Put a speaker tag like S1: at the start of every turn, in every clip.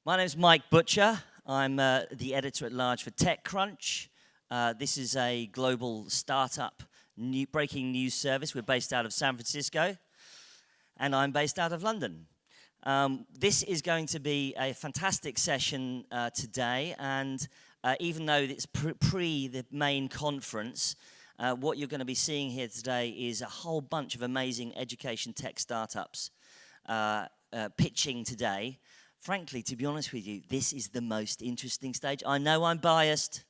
S1: My name is Mike Butcher. I'm the editor at large for TechCrunch. This is a global startup breaking news service. We're based out of San Francisco, and I'm based out of London. This is going to be a fantastic session today, and even though it's pre the main conference, what you're going to be seeing here today is a whole bunch of amazing education tech startups pitching today. Frankly, to be honest with you, this is the most interesting stage. I know I'm biased,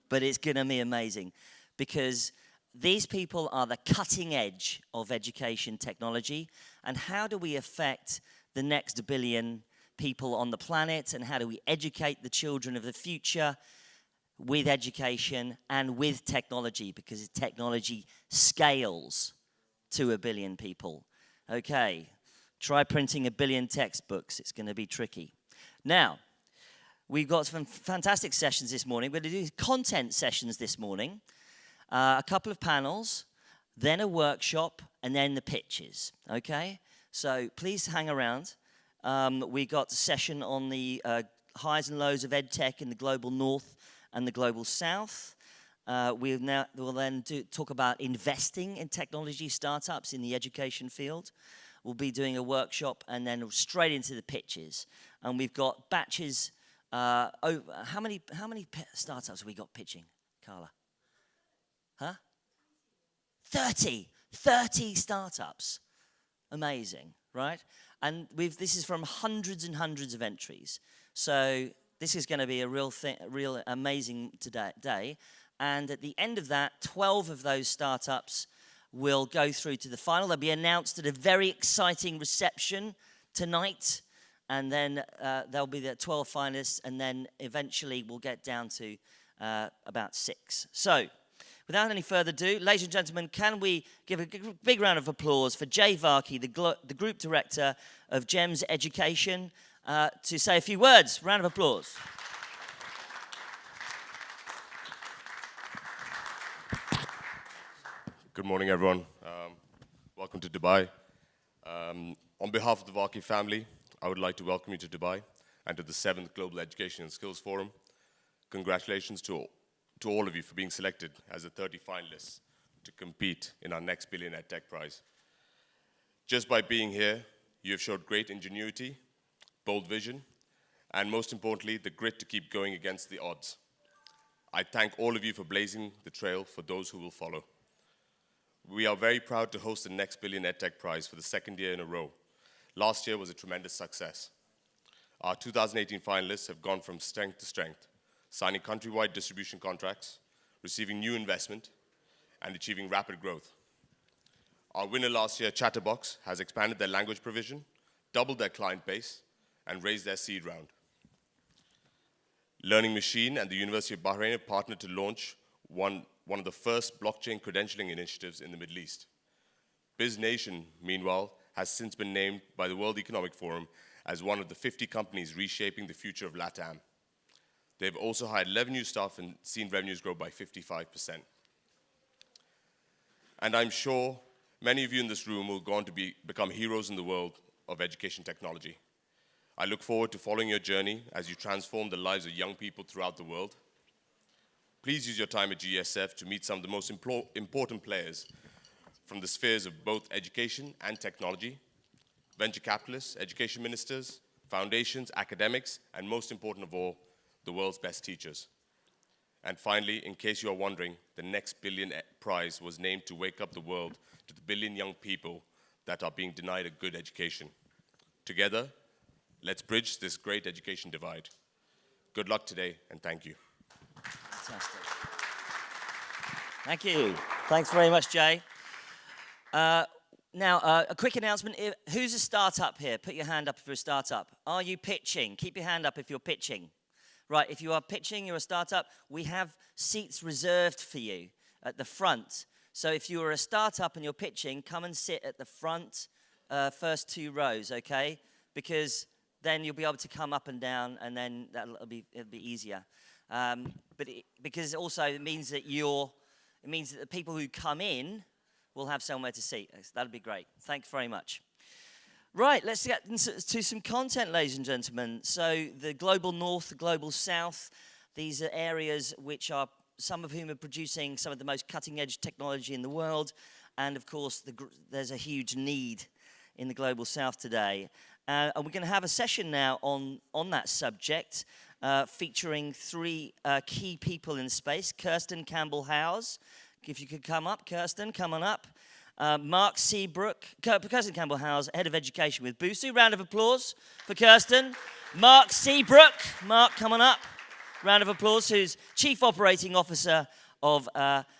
S1: but it's going to be amazing because these people are the cutting edge of education technology. And how do we affect the next billion people on the planet? And how do we educate the children of the future with education and with technology? Because technology scales to 1 billion people. Okay. Try printing 1 billion textbooks. It's going to be tricky. Now, we've got some fantastic sessions this morning. We're going to do content sessions this morning, a couple of panels, then a workshop, and then the pitches. Okay? So please hang around. We got a session on the highs and lows of EdTech in the global north and the global south. We'll then talk about investing in technology startups in the education field. We'll be doing a workshop and then straight into the pitches. And we've got batches. How many startups have we got pitching, Carla? Huh? 30 startups. Amazing, right? And this is from hundreds and hundreds of entries. So this is going to be a real amazing day. And at the end of that, 12 of those startups will go through to the final. They'll be announced at a very exciting reception tonight, and then there'll be the 12 finalists, and then eventually we'll get down to about 6. So, without any further ado, ladies and gentlemen, can we give a big round of applause for Jay Varkey, the Group Director of GEMS Education, to say a few words. Round of applause.
S2: Good morning, everyone. Welcome to Dubai. On behalf of the Varkey family, I would like to welcome you to Dubai and to the 7th Global Education and Skills Forum. Congratulations to all of you for being selected as the 30 finalists to compete in our Next Billion EdTech Prize. Just by being here, you have showed great ingenuity, bold vision, and most importantly, the grit to keep going against the odds. I thank all of you for blazing the trail for those who will follow. We are very proud to host the Next Billion EdTech Prize for the 2nd year in a row. Last year was a tremendous success. Our 2018 finalists have gone from strength to strength, signing countrywide distribution contracts, receiving new investment, and achieving rapid growth. Our winner last year, Chatterbox, has expanded their language provision, doubled their client base, and raised their seed round. Learning Machine and the University of Bahrain have partnered to launch one of the first blockchain credentialing initiatives in the Middle East. BizNation, meanwhile, has since been named by the World Economic Forum as one of the 50 companies reshaping the future of LATAM. They've also hired 11 new staff and seen revenues grow by 55%. And I'm sure many of you in this room will go on to become heroes in the world of education technology. I look forward to following your journey as you transform the lives of young people throughout the world. Please use your time at GESF to meet some of the most important players from the spheres of both education and technology, venture capitalists, education ministers, foundations, academics, and most important of all, the world's best teachers. And finally, in case you are wondering, the Next Billion Prize was named to wake up the world to the billion young people that are being denied a good education. Together, let's bridge this great education divide. Good luck today, and thank you.
S1: Fantastic. Thank you. Thanks very much, Jay. Now, a quick announcement. Who's a startup here? Put your hand up if you're a startup. Are you pitching? Keep your hand up if you're pitching. Right, if you are pitching, you're a startup, we have seats reserved for you at the front. So if you are a startup and you're pitching, come and sit at the front first 2 rows, okay? Because then you'll be able to come up and down, and then it'll be easier. Because also it means that the people who come in will have somewhere to sit. That'll be great. Thanks very much. Right, let's get to some content, ladies and gentlemen. So the global north, the global south, these are areas which are, some of whom are producing some of the most cutting-edge technology in the world. And of course, there's a huge need in the global south today. And we're going to have a session now on that subject, featuring three key people in space. Kirsten Campbell-Howes, if you could come up. Kirsten, come on up. Mark Seabrook, Kirsten Campbell-Howes, Head of Education with Busuu. Round of applause for Kirsten. Mark Seabrook, Mark, come on up. Round of applause, who's Chief Operating Officer of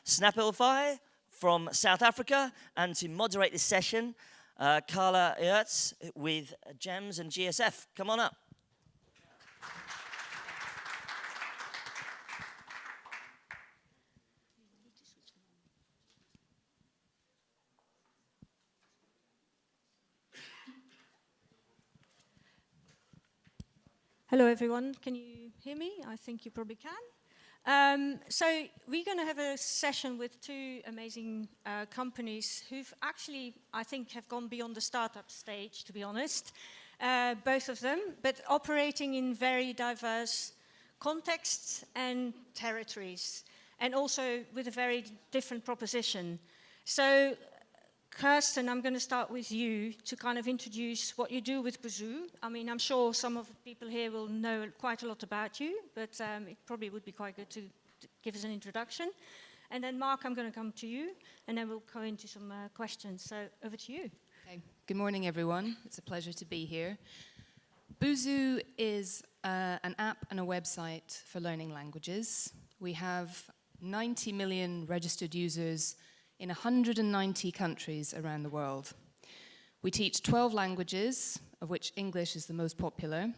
S1: Snapify from South Africa. And to moderate this session, Carla Eertz with GEMS and GESF. Come on up.
S3: Hello, everyone. Can you hear me? I think you probably can. So we're going to have a session with two amazing companies who've actually, I think, have gone beyond the startup stage, to be honest, both of them, but operating in very diverse contexts and territories, and also with a very different proposition. So Kirsten, I'm going to start with you to kind of introduce what you do with Busuu. I mean, I'm sure some of the people here will know quite a lot about you, but it probably would be quite good to give us an introduction. And then Mark, I'm going to come to you, and then we'll go into some questions. So over to you.
S4: Okay. Good morning, everyone. It's a pleasure to be here. Busuu is an app and a website for learning languages. We have 90 million registered users in 190 countries around the world. We teach 12 languages, of which English is the most popular,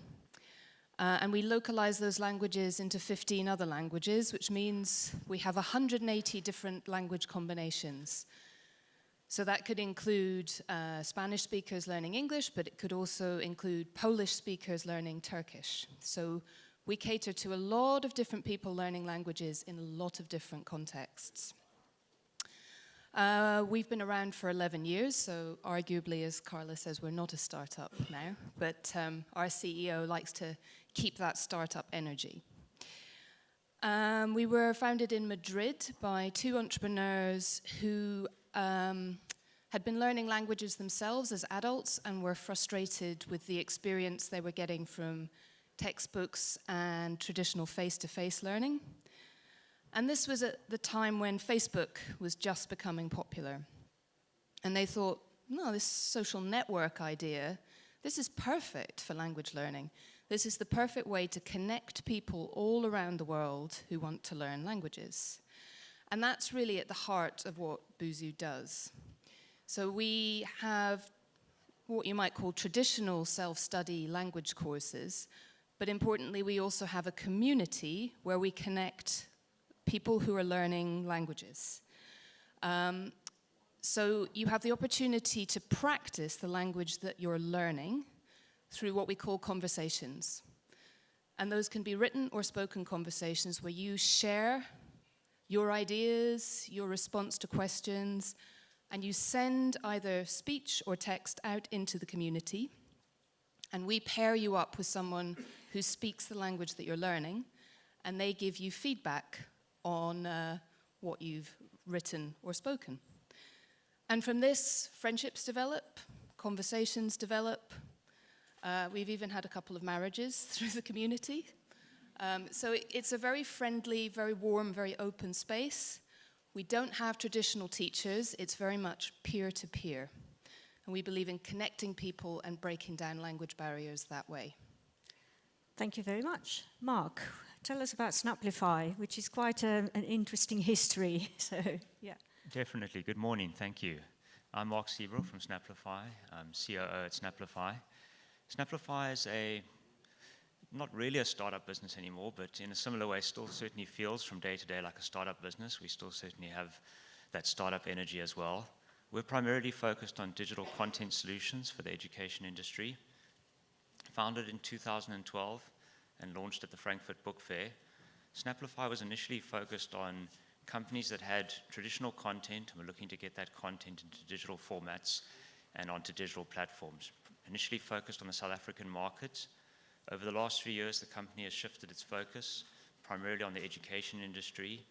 S4: and we localize those languages into 15 other languages, which means we have 180 different language combinations. So that could include Spanish speakers learning English, but it could also include Polish speakers learning Turkish. So we cater to a lot of different people learning languages in a lot of different contexts. We've been around for 11 years, so arguably, as Carla says, we're not a startup now, but our CEO likes to keep that startup energy. We were founded in Madrid by two entrepreneurs who had been learning languages themselves as adults and were frustrated with the experience they were getting from textbooks and traditional face-to-face learning. And this was at the time when Facebook was just becoming popular. And they thought, no, this social network idea, this is perfect for language learning. This is the perfect way to connect people all around the world who want to learn languages. And that's really at the heart of what Busuu does. So we have what you might call traditional self-study language courses, but importantly, we also have a community where we connect people who are learning languages. So you have the opportunity to practice the language that you're learning through what we call conversations. And those can be written or spoken conversations where you share your ideas, your response to questions, and you send either speech or text out into the community. And we pair you up with someone who speaks the language that you're learning, and they give you feedback on what you've written or spoken. And from this, friendships develop, conversations develop. We've even had a couple of marriages through the community. So it's a very friendly, very warm, very open space. We don't have traditional teachers. It's very much peer-to-peer. And we believe in connecting people and breaking down language barriers that way.
S3: Thank you very much. Mark, tell us about Snapify, which is quite an interesting history. So, yeah.
S5: Definitely. Good morning. Thank you. I'm Mark Seabrook from Snapify. I'm COO at Snapify. Snapify is not really a startup business anymore, but in a similar way still certainly feels from day to day like a startup business. We still certainly have that startup energy as well. We're primarily focused on digital content solutions for the education industry. Founded in 2012 and launched at the Frankfurt Book Fair, Snapify was initially focused on companies that had traditional content and were looking to get that content into digital formats and onto digital platforms, initially focused on the South African market. Over the last 3 years, the company has shifted its focus primarily on the education industry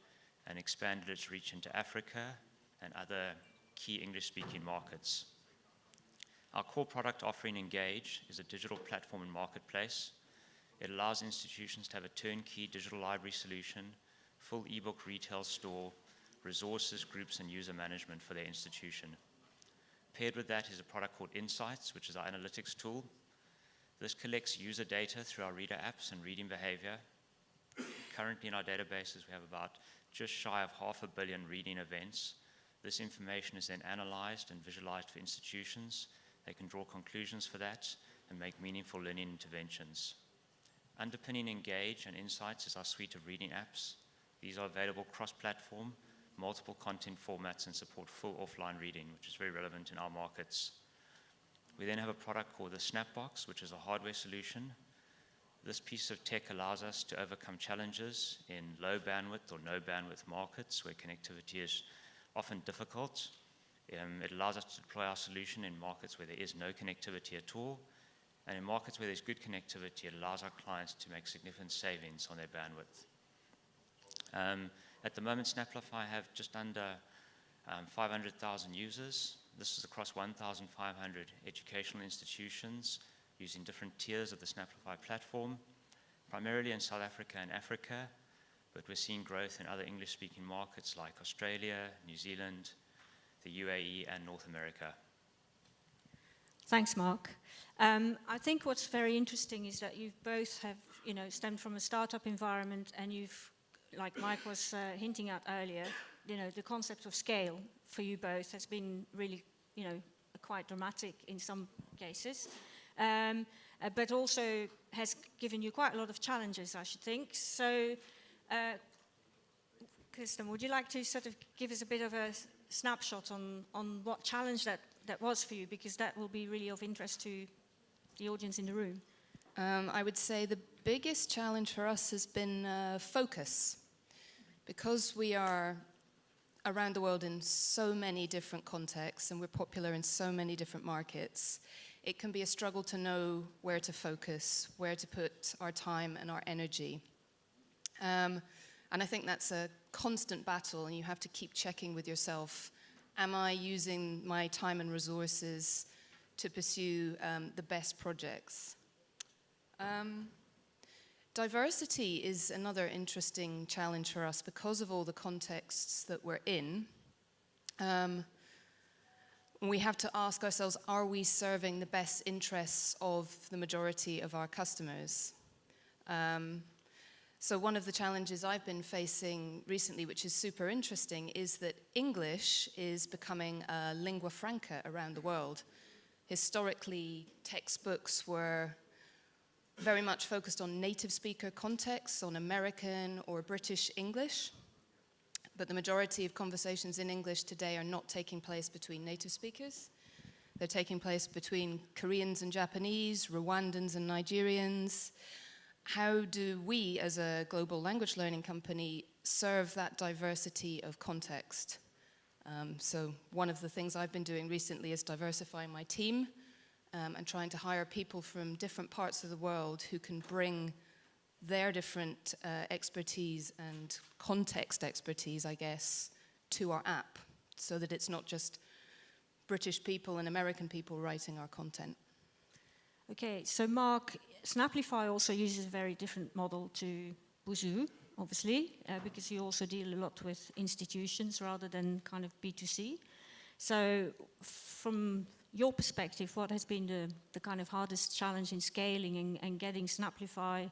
S5: and expanded its reach into Africa and other key English-speaking markets. Our core product offering, Engage, is a digital platform and marketplace. It allows institutions to have a turnkey digital library solution, full ebook retail store, resources, groups, and user management for their institution. Paired with that is a product called Insights, which is our analytics tool. This collects user data through our reader apps and reading behavior. Currently in our databases, we have about just shy of 500 million reading events. This information is then analyzed and visualized for institutions. They can draw conclusions for that and make meaningful learning interventions. Underpinning Engage and Insights is our suite of reading apps. These are available cross-platform, multiple content formats, and support full offline reading, which is very relevant in our markets. We then have a product called the Snapbox, which is a hardware solution. This piece of tech allows us to overcome challenges in low bandwidth or no bandwidth markets where connectivity is often difficult. It allows us to deploy our solution in markets where there is no connectivity at all. And in markets where there's good connectivity, it allows our clients to make significant savings on their bandwidth. At the moment, Snaplify have just under 500,000 users. This is across 1,500 educational institutions using different tiers of the Snaplify platform, primarily in South Africa and Africa, but we're seeing growth in other English-speaking markets like Australia, New Zealand, the UAE, and North America.
S3: Thanks, Mark. I think what's very interesting is that you both have, stemmed from a startup environment, and you've, like Mike was hinting at earlier, the concept of scale for you both has been really, quite dramatic in some cases, but also has given you quite a lot of challenges, I should think. So, Kirsten, would you like to sort of give us a bit of a snapshot on what challenge that was for you, because that will be really of interest to the audience in the room?
S4: I would say the biggest challenge for us has been focus. Because we are around the world in so many different contexts and we're popular in so many different markets, it can be a struggle to know where to focus, where to put our time and our energy. And I think that's a constant battle, and you have to keep checking with yourself, am I using my time and resources to pursue the best projects? Diversity is another interesting challenge for us because of all the contexts that we're in. We have to ask ourselves, are we serving the best interests of the majority of our customers? So one of the challenges I've been facing recently, which is super interesting, is that English is becoming a lingua franca around the world. Historically, textbooks were very much focused on native speaker contexts, on American or British English. But the majority of conversations in English today are not taking place between native speakers. They're taking place between Koreans and Japanese, Rwandans and Nigerians. How do we, as a global language learning company, serve that diversity of context? So one of the things I've been doing recently is diversifying my team and trying to hire people from different parts of the world who can bring their different expertise and context expertise, I guess, to our app, so that it's not just British people and American people writing our content.
S3: Okay, so Mark, Snaplify also uses a very different model to Boozoo, obviously, because you also deal a lot with institutions rather than kind of B2C. So from your perspective, what has been the kind of hardest challenge in scaling and getting Snaplify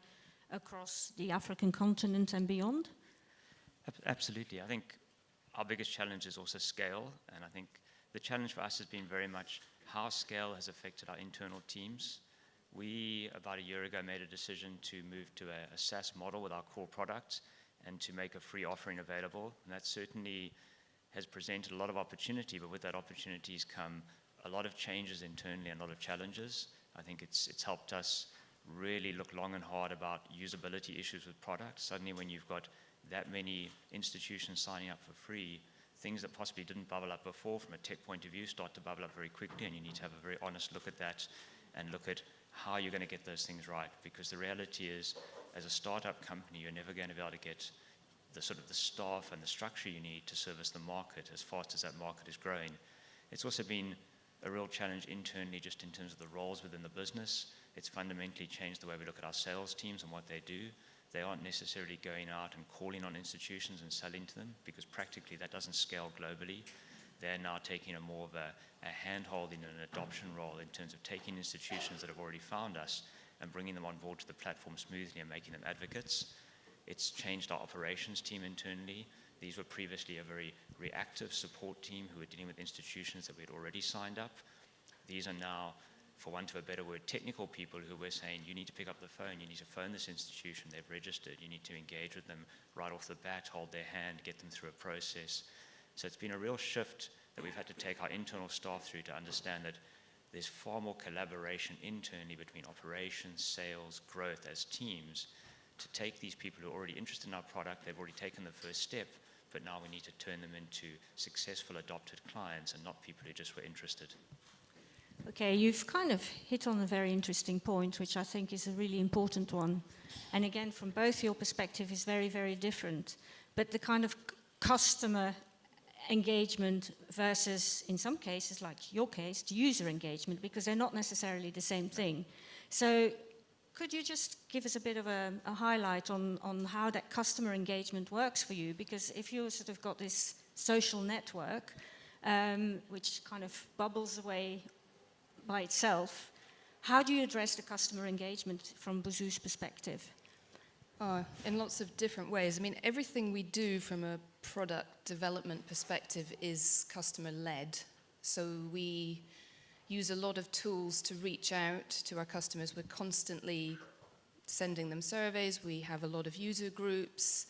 S3: across the African continent and beyond?
S5: Absolutely. I think our biggest challenge is also scale, and I think the challenge for us has been very much how scale has affected our internal teams. We, about a year ago, made a decision to move to a SaaS model with our core product and to make a free offering available, and that certainly has presented a lot of opportunity, but with that opportunities come a lot of changes internally and a lot of challenges. I think it's helped us really look long and hard about usability issues with products. Suddenly when you've got that many institutions signing up for free, things that possibly didn't bubble up before from a tech point of view start to bubble up very quickly, and you need to have a very honest look at that and look at how you're going to get those things right. Because the reality is, as a startup company, you're never going to be able to get the sort of the staff and the structure you need to service the market as fast as that market is growing. It's also been a real challenge internally just in terms of the roles within the business. It's fundamentally changed the way we look at our sales teams and what they do. They aren't necessarily going out and calling on institutions and selling to them, because practically that doesn't scale globally. They're now taking a more of a hand-holding and an adoption role in terms of taking institutions that have already found us and bringing them on board to the platform smoothly and making them advocates. It's changed our operations team internally. These were previously a very reactive support team who were dealing with institutions that we had already signed up. These are now, for want of a better word, technical people who were saying, you need to pick up the phone, you need to phone this institution, they've registered, you need to engage with them right off the bat, hold their hand, get them through a process. So it's been a real shift that we've had to take our internal staff through to understand that there's far more collaboration internally between operations, sales, growth as teams to take these people who are already interested in our product, they've already taken the first step, but now we need to turn them into successful adopted clients and not people who just were interested.
S3: Okay, you've kind of hit on a very interesting point, which I think is a really important one. And again, from both your perspective is very, very different. But the kind of customer engagement versus, in some cases, like your case, the user engagement, because they're not necessarily the same thing. So could you just give us a bit of a highlight on how that customer engagement works for you? Because if you sort of got this social network, which kind of bubbles away by itself, how do you address the customer engagement from Boozoo's perspective?
S4: In lots of different ways. I mean, everything we do from a product development perspective is customer-led. So we use a lot of tools to reach out to our customers. We're constantly sending them surveys. We have a lot of user groups.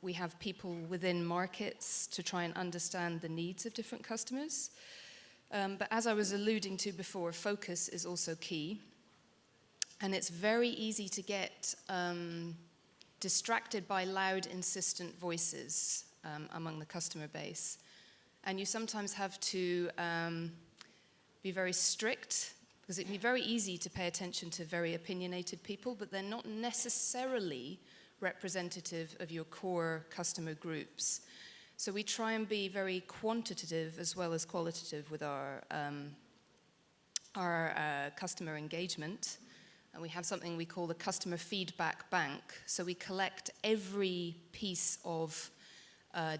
S4: We have people within markets to try and understand the needs of different customers. But as I was alluding to before, focus is also key. And it's very easy to get distracted by loud, insistent voices among the customer base. And you sometimes have to be very strict, because it'd be very easy to pay attention to very opinionated people, but they're not necessarily representative of your core customer groups. So we try and be very quantitative as well as qualitative with our customer engagement. And we have something we call the customer feedback bank. So we collect every piece of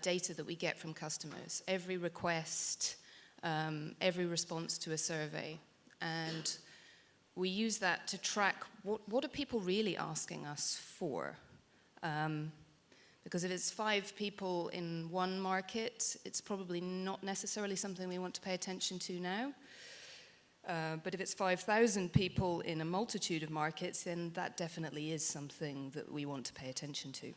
S4: data that we get from customers, every request, every response to a survey. And we use that to track what are people really asking us for. Because if it's 5 people in one market, it's probably not necessarily something we want to pay attention to now. But if it's 5,000 people in a multitude of markets, then that definitely is something that we want to pay attention to.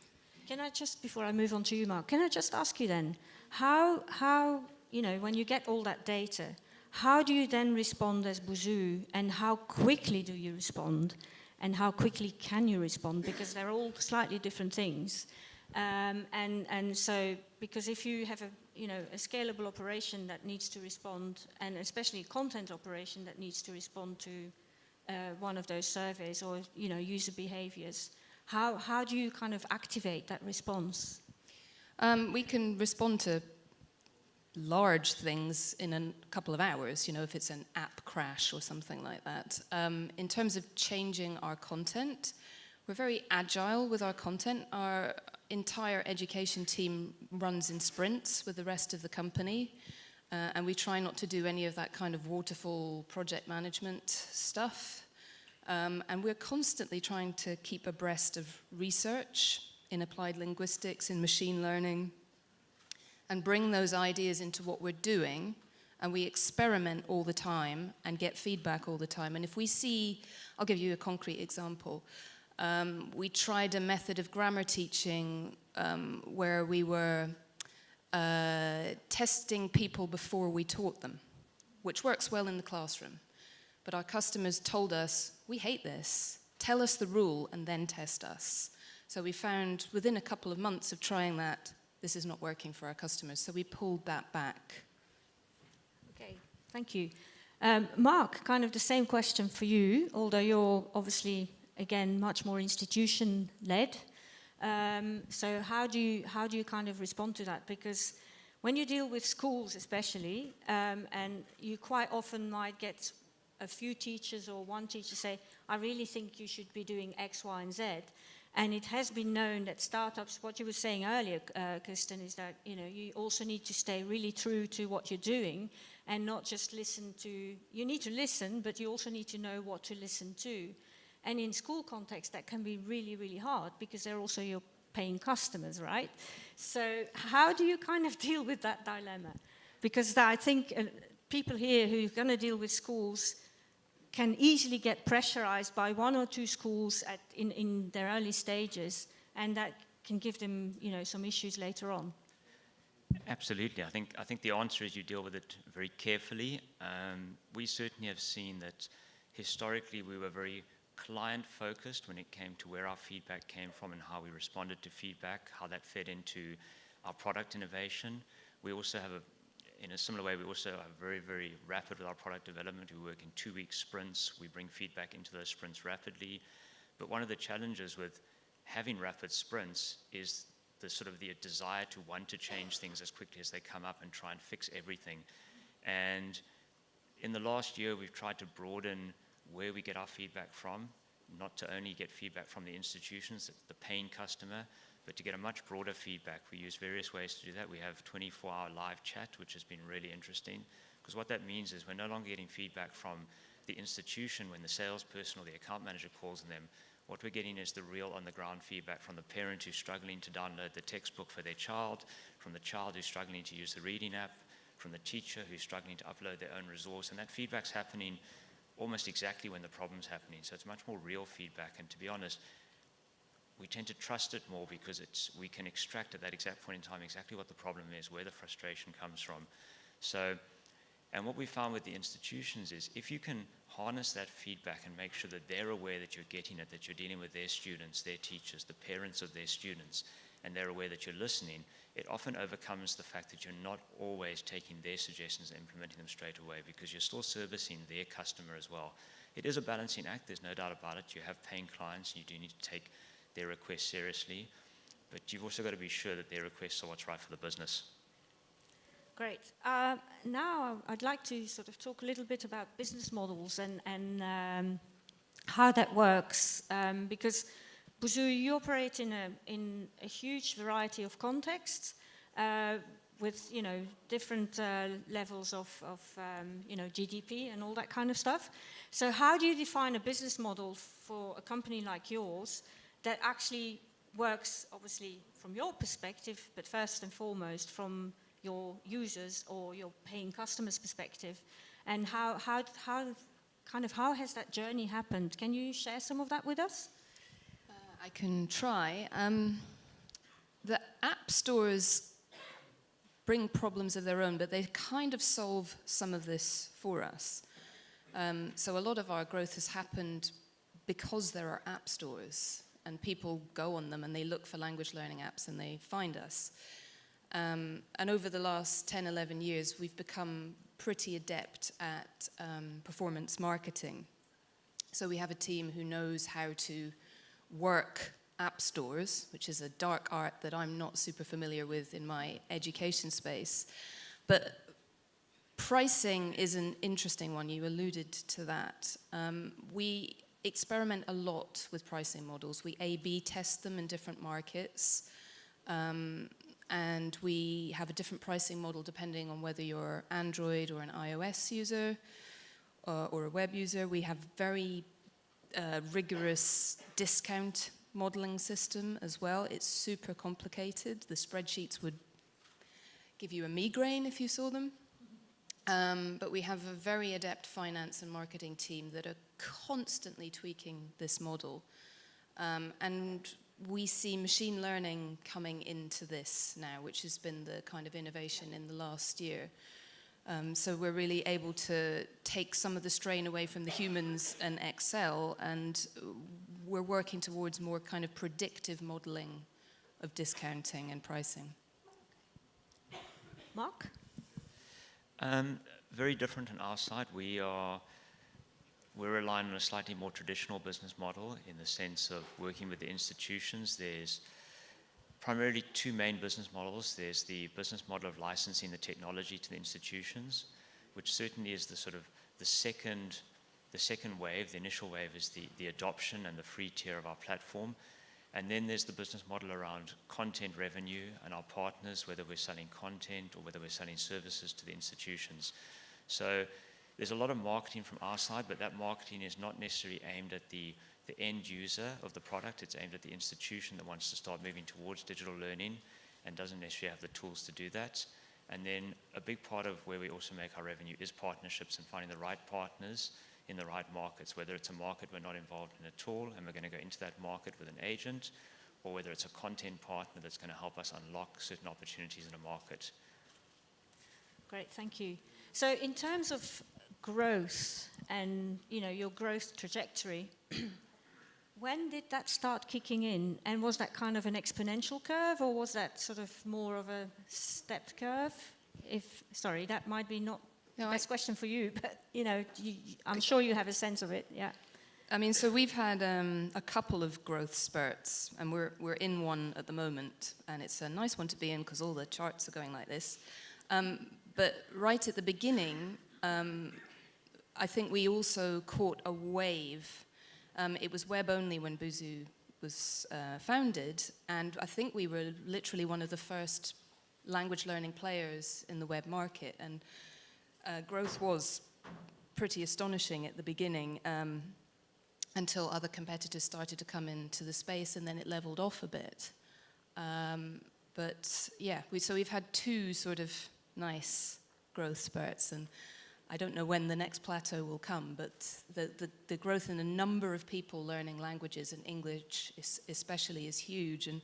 S3: Can I just, before I move on to you, Mark, can I just ask you then, how you know, when you get all that data, how do you then respond as Boozoo, and how quickly do you respond, and how quickly can you respond? Because they're all slightly different things. And so, because if you have a scalable operation that needs to respond, and especially a content operation that needs to respond to one of those surveys or user behaviors, how do you kind of activate that response?
S4: We can respond to large things in a couple of hours, if it's an app crash or something like that. In terms of changing our content, we're very agile with our content. Our entire education team runs in sprints with the rest of the company, and we try not to do any of that kind of waterfall project management stuff. And we're constantly trying to keep abreast of research in applied linguistics, in machine learning, and bring those ideas into what we're doing. And we experiment all the time and get feedback all the time. And if we see, I'll give you a concrete example. We tried a method of grammar teaching where we were testing people before we taught them, which works well in the classroom. But our customers told us, we hate this. Tell us the rule and then test us. So we found within a couple of months of trying that, this is not working for our customers. So we pulled that back.
S3: Okay, thank you. Mark, kind of the same question for you, although you're obviously, again, much more institution-led. So how do you kind of respond to that? Because when you deal with schools especially, and you quite often might get a few teachers or one teacher say, I really think you should be doing X, Y, and Z. And it has been known that startups, what you were saying earlier, Kirsten, is that you also need to stay really true to what you're doing and not just listen to, you need to listen, but you also need to know what to listen to. And in school context, that can be really, really hard because they're also your paying customers, right? So how do you kind of deal with that dilemma? Because I think people here who are going to deal with schools can easily get pressurized by one or two schools in their early stages, and that can give them, some issues later on.
S5: Absolutely. I think the answer is you deal with it very carefully. We certainly have seen that historically we were very client-focused when it came to where our feedback came from and how we responded to feedback, how that fed into our product innovation. We also have in a similar way, we also are very, very rapid with our product development. We work in 2-week sprints. We bring feedback into those sprints rapidly. But one of the challenges with having rapid sprints is the desire to want to change things as quickly as they come up and try and fix everything. And in the last year, we've tried to broaden where we get our feedback from, not to only get feedback from the institutions, the paying customer, but to get a much broader feedback. We use various ways to do that. We have 24-hour live chat, which has been really interesting, because what that means is we're no longer getting feedback from the institution when the salesperson or the account manager calls them. What we're getting is the real on-the-ground feedback from the parent who's struggling to download the textbook for their child, from the child who's struggling to use the reading app, from the teacher who's struggling to upload their own resource, and that feedback's happening almost exactly when the problem's happening. So it's much more real feedback, and to be honest, we tend to trust it more because we can extract at that exact point in time exactly what the problem is, where the frustration comes from. So, and what we found with the institutions is if you can harness that feedback and make sure that they're aware that you're getting it, that you're dealing with their students, their teachers, the parents of their students, and they're aware that you're listening, it often overcomes the fact that you're not always taking their suggestions and implementing them straight away because you're still servicing their customer as well. It is a balancing act, there's no doubt about it. You have paying clients, and you do need to take their requests seriously, but you've also got to be sure that their requests are what's right for the business.
S3: Great. Now I'd like to sort of talk a little bit about business models and how that works, because Buzu, you operate in a huge variety of contexts with different levels of GDP and all that kind of stuff. So how do you define a business model for a company like yours that actually works, obviously, from your perspective, but first and foremost from your users or your paying customers' perspective? And how has that journey happened? Can you share some of that with us?
S4: I can try. The app stores bring problems of their own, but they kind of solve some of this for us. So a lot of our growth has happened because there are app stores and people go on them and they look for language learning apps and they find us. And over the last 10, 11 years, we've become pretty adept at performance marketing. So we have a team who knows how to work app stores, which is a dark art that I'm not super familiar with in my education space. But pricing is an interesting one. You alluded to that. We experiment a lot with pricing models. We A/B test them in different markets. And we have a different pricing model depending on whether you're Android or an iOS user or a web user. We have very rigorous discount modeling system as well. It's super complicated. The spreadsheets would give you a migraine if you saw them. But we have a very adept finance and marketing team that are constantly tweaking this model. And we see machine learning coming into this now, which has been the kind of innovation in the last year. So we're really able to take some of the strain away from the humans and Excel, and we're working towards more kind of predictive modeling of discounting and pricing.
S3: Mark?
S5: very different on our side. We're relying on a slightly more traditional business model in the sense of working with the institutions. There's primarily two main business models. There's the business model of licensing the technology to the institutions, which certainly is the sort of the second wave. The initial wave is the adoption and the free tier of our platform. And then there's the business model around content revenue and our partners, whether we're selling content or whether we're selling services to the institutions. So there's a lot of marketing from our side, but that marketing is not necessarily aimed at the end user of the product. It's aimed at the institution that wants to start moving towards digital learning and doesn't necessarily have the tools to do that. And then a big part of where we also make our revenue is partnerships and finding the right partners in the right markets, whether it's a market we're not involved in at all and we're going to go into that market with an agent, or whether it's a content partner that's going to help us unlock certain opportunities in a market.
S3: Great, thank you. So in terms of growth and your growth trajectory, when did that start kicking in? And was that kind of an exponential curve, or was that sort of more of a stepped curve? Sorry, that might be not the best question for you, but I'm sure you have a sense of it. Yeah.
S4: I mean, so we've had a couple of growth spurts, and we're in one at the moment, and it's a nice one to be in because all the charts are going like this. But right at the beginning, I think we also caught a wave. It was web only when Busuu was founded, and I think we were literally one of the first language learning players in the web market, and growth was pretty astonishing at the beginning until other competitors started to come into the space, and then it leveled off a bit. But yeah, we've had two sort of nice growth spurts, and I don't know when the next plateau will come, but the growth in the number of people learning languages, and English especially, is huge. And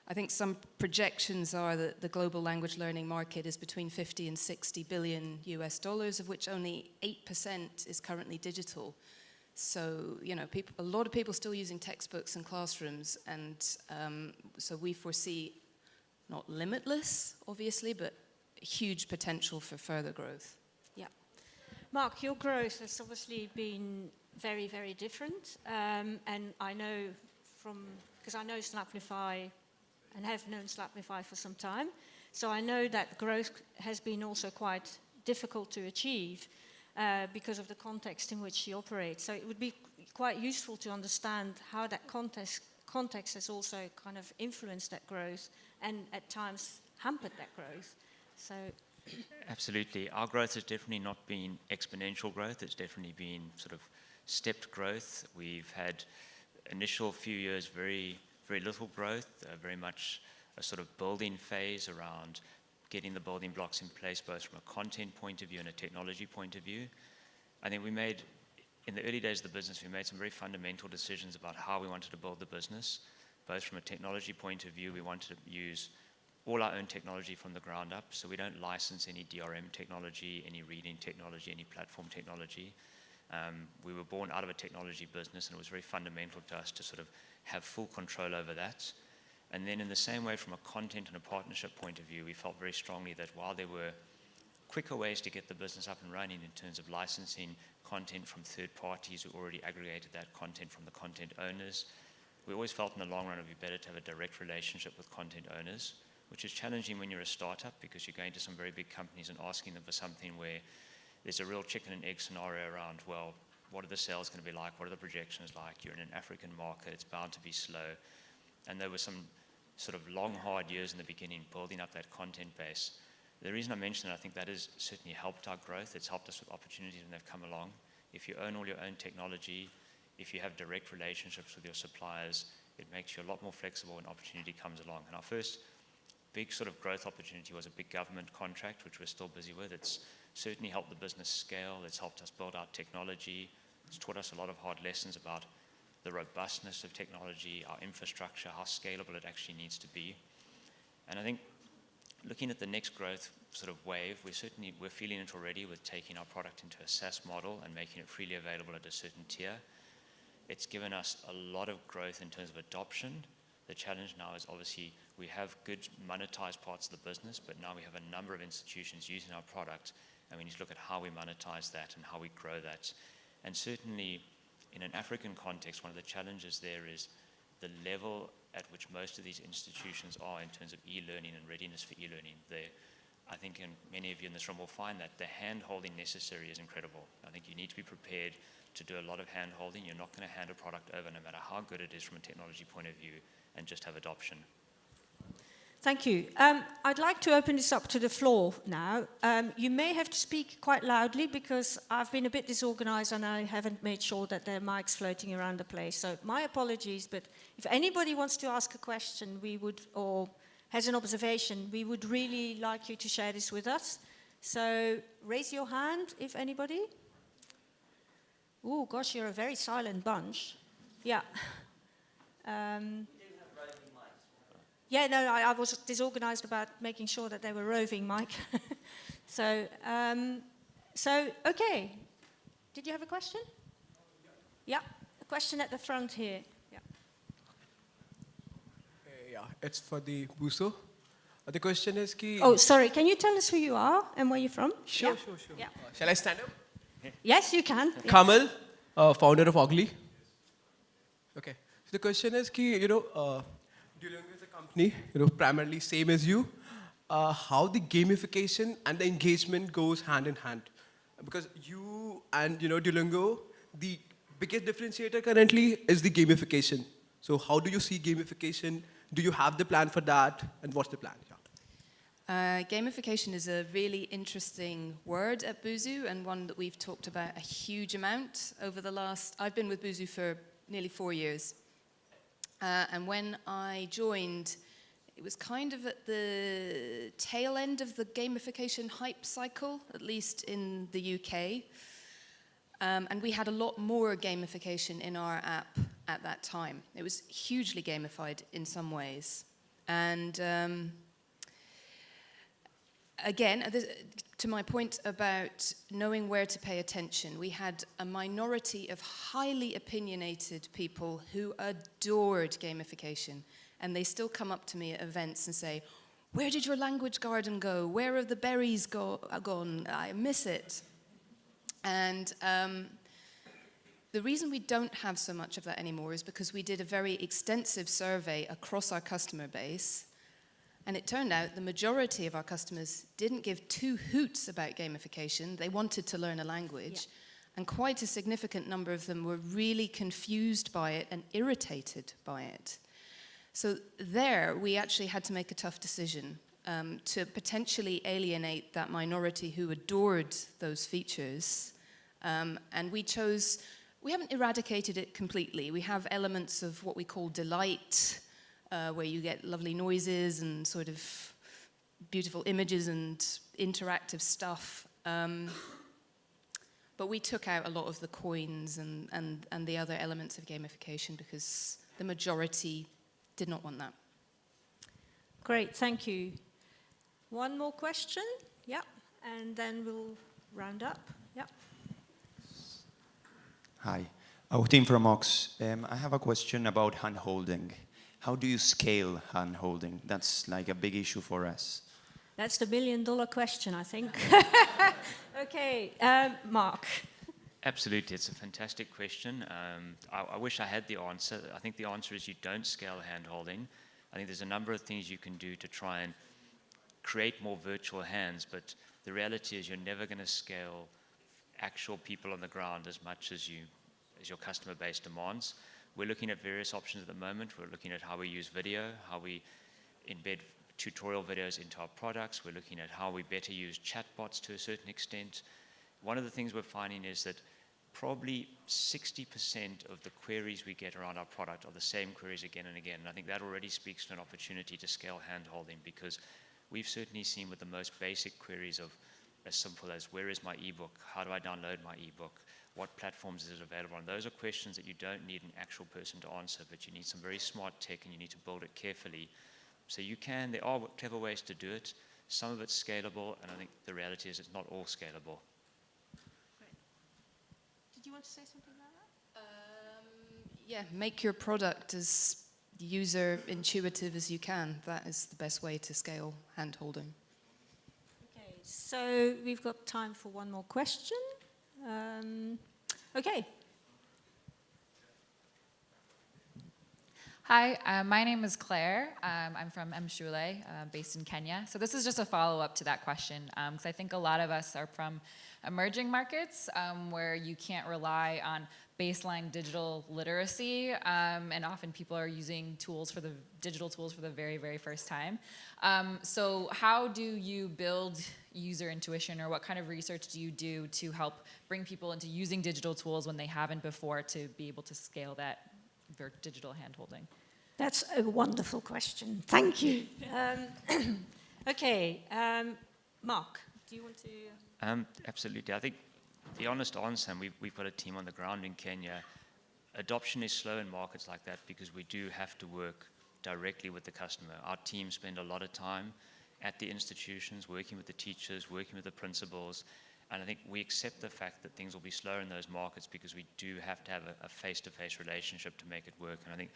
S4: I think some projections are that the global language learning market is between 50 and 60 billion US dollars, of which only 8% is currently digital. So, a lot of people still using textbooks in classrooms, and so we foresee not limitless, obviously, but huge potential for further growth.
S3: Yeah. Mark, your growth has obviously been very, very different. And I know because I know Snaplify and have known Snaplify for some time. So I know that growth has been also quite difficult to achieve because of the context in which you operate. So it would be quite useful to understand how that context has also kind of influenced that growth and at times hampered that growth. So
S5: Absolutely. Our growth has definitely not been exponential growth. It's definitely been sort of stepped growth. We've had initial few years very, very little growth, very much a sort of building phase around getting the building blocks in place, both from a content point of view and a technology point of view. I think in the early days of the business, we made some very fundamental decisions about how we wanted to build the business. Both from a technology point of view, we wanted to use all our own technology from the ground up, so we don't license any DRM technology, any reading technology, any platform technology. We were born out of a technology business, and it was very fundamental to us to sort of have full control over that. And then in the same way, from a content and a partnership point of view, we felt very strongly that while there were quicker ways to get the business up and running in terms of licensing content from third parties who already aggregated that content from the content owners, we always felt in the long run it would be better to have a direct relationship with content owners, which is challenging when you're a startup because you're going to some very big companies and asking them for something where there's a real chicken and egg scenario around, well, what are the sales going to be like? What are the projections like? You're in an African market, it's bound to be slow. And there were some sort of long, hard years in the beginning building up that content base. The reason I mention it, I think that has certainly helped our growth. It's helped us with opportunities when they've come along. If you own all your own technology, if you have direct relationships with your suppliers, it makes you a lot more flexible when opportunity comes along. And our first big sort of growth opportunity was a big government contract, which we're still busy with. It's certainly helped the business scale. It's helped us build out technology. It's taught us a lot of hard lessons about the robustness of technology, our infrastructure, how scalable it actually needs to be. And I think looking at the next growth sort of wave, we're feeling it already with taking our product into a SaaS model and making it freely available at a certain tier. It's given us a lot of growth in terms of adoption. The challenge now is obviously we have good monetized parts of the business, but now we have a number of institutions using our product, and we need to look at how we monetize that and how we grow that. And certainly, in an African context, one of the challenges there is the level at which most of these institutions are in terms of e-learning and readiness for e-learning. I think many of you in this room will find that the hand-holding necessary is incredible. I think you need to be prepared to do a lot of hand-holding. You're not going to hand a product over no matter how good it is from a technology point of view, and just have adoption.
S3: Thank you. I'd like to open this up to the floor now. You may have to speak quite loudly because I've been a bit disorganized and I haven't made sure that there are mics floating around the place. So my apologies, but if anybody wants to ask a question, or has an observation, we would really like you to share this with us. So raise your hand if anybody. Oh gosh, you're a very silent bunch. Yeah. Yeah, no, I was disorganized about making sure that they were roving, Mike. So, okay. Did you have a question? Yeah, a question at the front here. Yeah.
S6: Yeah, it's for the Buso. The question is ki...
S3: Oh, sorry, can you tell us who you are and where you're from?
S6: Sure,
S3: Yeah.
S6: sure.
S3: Yeah.
S6: Shall I stand up?
S3: Yes, you can. Yeah.
S6: Kamal, founder of Ogly. Okay. So the question is ki, Duolingo is a company, primarily same as you. How the gamification and the engagement goes hand in hand? Because you and Duolingo, the biggest differentiator currently is the gamification. So how do you see gamification? Do you have the plan for that? And what's the plan? Yeah.
S4: Gamification is a really interesting word at Buzu, and one that we've talked about a huge amount over the last... I've been with Buzu for nearly 4 years. And when I joined, it was kind of at the tail end of the gamification hype cycle, at least in the UK. And we had a lot more gamification in our app at that time. It was hugely gamified in some ways. And again, to my point about knowing where to pay attention, we had a minority of highly opinionated people who adored gamification. And they still come up to me at events and say, "Where did your language garden go? Where have the berries gone? I miss it." And the reason we don't have so much of that anymore is because we did a very extensive survey across our customer base. And it turned out the majority of our customers didn't give two hoots about gamification. They wanted to learn a language. Yeah. And quite a significant number of them were really confused by it and irritated by it. So there, we actually had to make a tough decision to potentially alienate that minority who adored those features. And we haven't eradicated it completely. We have elements of what we call delight, where you get lovely noises and sort of beautiful images and interactive stuff. But we took out a lot of the coins and the other elements of gamification because the majority did not want that.
S3: Great, thank you. One more question? Yeah, and then we'll round up. Yeah.
S7: Hi, Tim from Ox. I have a question about hand-holding. How do you scale hand-holding? That's like a big issue for us.
S3: That's the million-dollar question, I think. Okay, Mark.
S5: Absolutely, it's a fantastic question. I wish I had the answer. I think the answer is you don't scale hand-holding. I think there's a number of things you can do to try and create more virtual hands, but the reality is you're never going to scale actual people on the ground as much as your customer base demands. We're looking at various options at the moment. We're looking at how we use video, how we embed tutorial videos into our products. We're looking at how we better use chatbots to a certain extent. One of the things we're finding is that probably 60% of the queries we get around our product are the same queries again and again. And I think that already speaks to an opportunity to scale hand-holding, because we've certainly seen with the most basic queries of as simple as, where is my ebook? How do I download my ebook? What platforms is it available on? Those are questions that you don't need an actual person to answer, but you need some very smart tech and you need to build it carefully. So there are clever ways to do it. Some of it's scalable, and I think the reality is it's not all scalable.
S3: Great. Did you want to say something about that?
S4: Yeah, make your product as user intuitive as you can. That is the best way to scale hand-holding.
S3: Okay, So we've got time for one more question. Okay.
S8: Hi, my name is Claire. I'm from Mshule, based in Kenya. So this is just a follow-up to that question, because I think a lot of us are from emerging markets where you can't rely on baseline digital literacy, and often people are using digital tools for the very, very first time. So how do you build user intuition, or what kind of research do you do to help bring people into using digital tools when they haven't before, to be able to scale that digital handholding?
S3: That's a wonderful question. Thank you. Okay, Mark, do you want to?
S5: Absolutely. I think the honest answer, and we've got a team on the ground in Kenya, adoption is slow in markets like that because we do have to work directly with the customer. Our team spend a lot of time at the institutions, working with the teachers, working with the principals, and I think we accept the fact that things will be slower in those markets because we do have to have a face-to-face relationship to make it work. And I think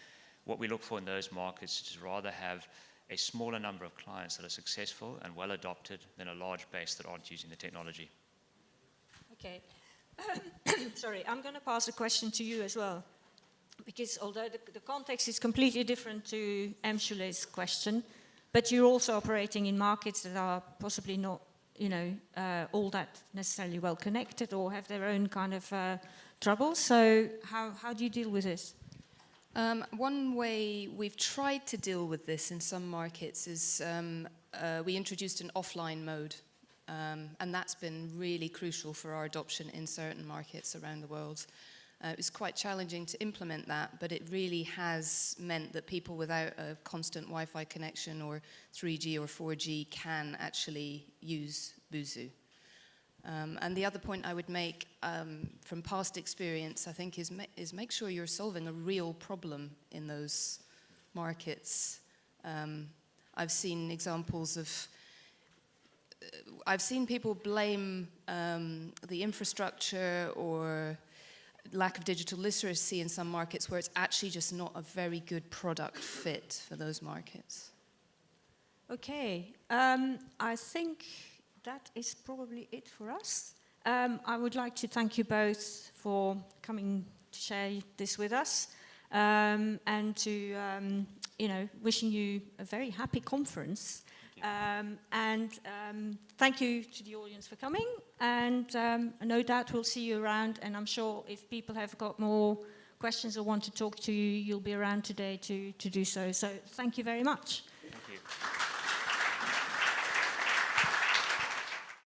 S5: what we look for in those markets is rather have a smaller number of clients that are successful and well adopted than a large base that aren't using the technology.
S3: Okay. Sorry, I'm going to pass a question to you as well, because although the context is completely different to Mshule's question, but you're also operating in markets that are possibly not, all that necessarily well connected or have their own kind of troubles. So how do you deal with this?
S4: One way we've tried to deal with this in some markets is we introduced an offline mode, and that's been really crucial for our adoption in certain markets around the world. It was quite challenging to implement that, but it really has meant that people without a constant Wi-Fi connection or 3G or 4G can actually use Buzu. And the other point I would make from past experience, I think, is make sure you're solving a real problem in those markets. I've seen examples of, I've seen people blame the infrastructure or lack of digital literacy in some markets where it's actually just not a very good product fit for those markets.
S3: Okay, I think that is probably it for us. I would like to thank you both for coming to share this with us, and to, wishing you a very happy conference. Thank you to the audience for coming, and no doubt we'll see you around, and I'm sure if people have got more questions or want to talk to you, you'll be around today to do so. So thank you very much.
S5: Thank you.